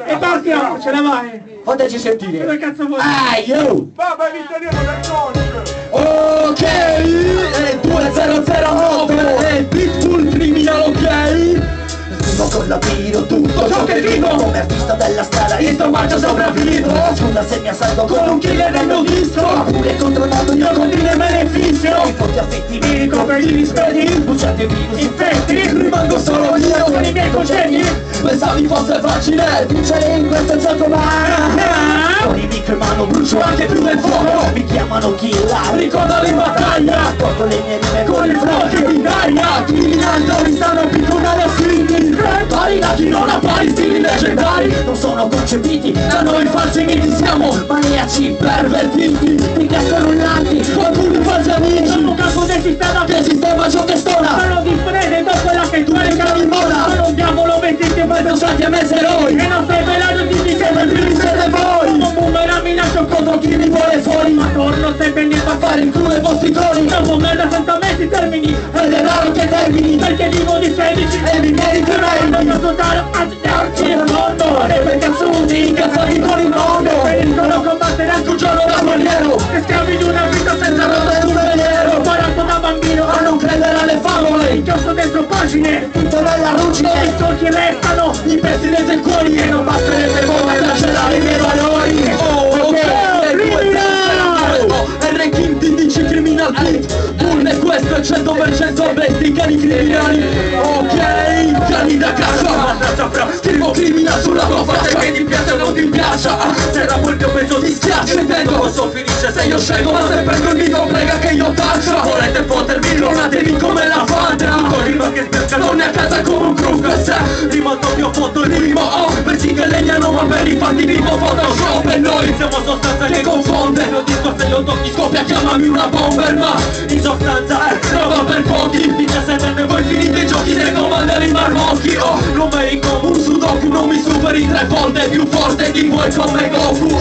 E partiamo, ce la vai. Fateci sentire. Dove cazzo vuoi? Yo! Vabbè, l'italiano del conce! Ok! 2009 è Pitbull Criminal, ok? Vivo con la tiro tutto ciò che vivo. Come artista della strada io sto marcio sopravvivo. Scusa se mi assalto con un killer nel mio disco. Pure controllato io continui e beneficio. I forti affetti mi ricopri di rispetti. Bruciate virus infetti. Rimango solo io con i miei concetti. Pensavi fosse facile vincere in questo gioco, ma con i micro in mano brucio anche più del fuoco. Mi chiamano killer, ricordo in battaglia. Porto le mie rime con il flow che mi taglia. Criminali mi stanno picconando scritti. Pari da chi non ha pari, stili leggendari non sono concepiti da noi falsi miti. Siamo maniaci pervertiti, di teste rullanti, qualcuno falsi amici. Sono un capo del sistema che sistema ciò che stona. Sono differente da quella che tu hai calimona. Sono un diavolo vestito in mezzo usati a mezzo eroi. E non sei velato di dicendo il primo siete voi. Come un boomerang minaccio contro chi mi vuole fuori. Ma torno sempre niente a fare in culo ai vostri coni. Dopo merda senza messi termini, ed è raro che termini, perché vivo di 16 e mi merito meglio. Voglio soltanto aggiarci il mondo. E per cazzuti, incazzati con il mondo. Pericolo combattere anche un giorno da guerriero. E schiavi di una vita senza rotta e un veliero. Imparato da bambino a non credere alle favole. Inchiostro dentro pagine, tutto nella ruggine. I solchi restano, i pezzi dei tuoi cuori. E non basterebbe voi a cancellare i miei valori. R-King ti dice Criminal Beat. Bulle questo è 100% bestia, cani criminali. Ok, cani da casa. Scrivo criminal sulla tua faccia, che ti piace o non ti piaccia. Se la quel mio peso ti schiaccia, intendo cosa finisce se io scelgo. Ma sempre quel dito prega che io taccia. Volete potermi, ronatevi come la Fanta. Tutto rima che sperca, torni a casa come un crook. Se rima doppio foto e rimo pensi che legnano ma per i fatti vivo Photoshop. E noi siamo sostanza che confonde. Lo disco se lo tocchi scoppia, chiamami una bomber. Ma in sostanza è roba per pochi. 17 anni voi finite i giochi dei comanderi marmocchi. Oh, non vedi come un sudoku, non mi superi 3 volte più forte di voi come Goku.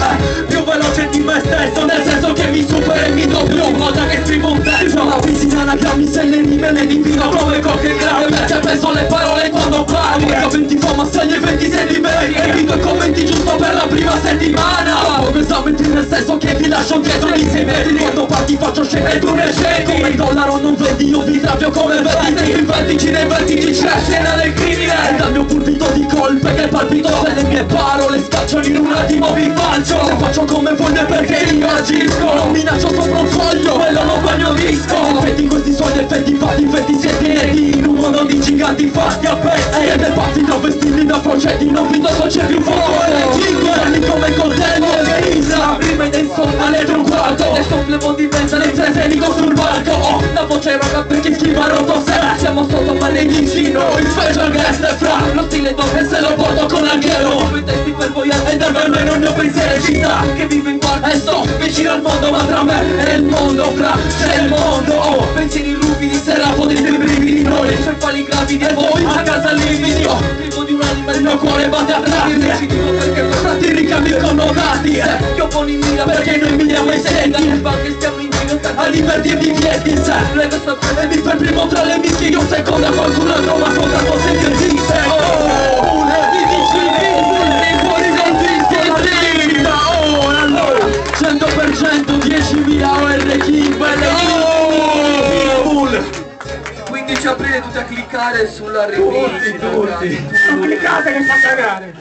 Più veloce di me stesso, nel senso che mi supera e mi doppio. Cosa che scrivo un testo, la piscina anagrammi se le rime le divino come qualche grave. Perché penso alle parole quando parli. Io 20 fama, segni e 26 livelli. E vi do i commenti giusto per la prima settimana. Come esamenti nel senso che vi lascio dietro di 6 metri. Quando parti faccio scene e tu ne scegli. Come il dollaro non vendi, io vi traffio come vedi. Se in vertici nei vertici c'è scena del crimine. E dal mio pulpito di colpe che palpito, se le mie parole scacciano in un attimo vi falcio. Se faccio come voglio perché io agisco. Non minaccio sopra un foglio, quello non bagno disco. Effetti questi suoi effetti fatti, infetti siete neti. In un mondo di giganti fatti a pezzi. E dei pazzi da vestiti da progetti, non vi do c'è più fuoco. E cinque come coltelli e risa. Prima del sonno dentro un quarto. E sofflevo diventa le trasenico sul barco. Oh, la voce roga perché schiva rotto se. Siamo sotto maledici noi, special guest e fra. Lo stile dove se lo porto con l'angelo. Come testi per voi e da me non ne ho pensiero. Città che vive in guardia e sto vicino al mondo. Ma tra me e il mondo, fra c'è il mondo. Oh, pensieri ruvidi, serafo dei tuoi brividi. Noi, cefali gravidi e voi a casa lividi. Oh, vivo di un'anima, il mio cuore batte a tratti. Decidivo perché per tanti ricambi connotati. Che opponi in mira perché noi miriamo i senti. Che stiamo in giro a divertirti chiedi. Se prego sapevi per primo tra le mischie. Io seconda qualcun altro ma cosa posso dirti. Oh, ti dici fuori dal disco la vita. Oh, allora 100% 10.000 R-King belle. 15 aprile tutti a cliccare sulla revista. Tutti. Non cliccate che fa cagare.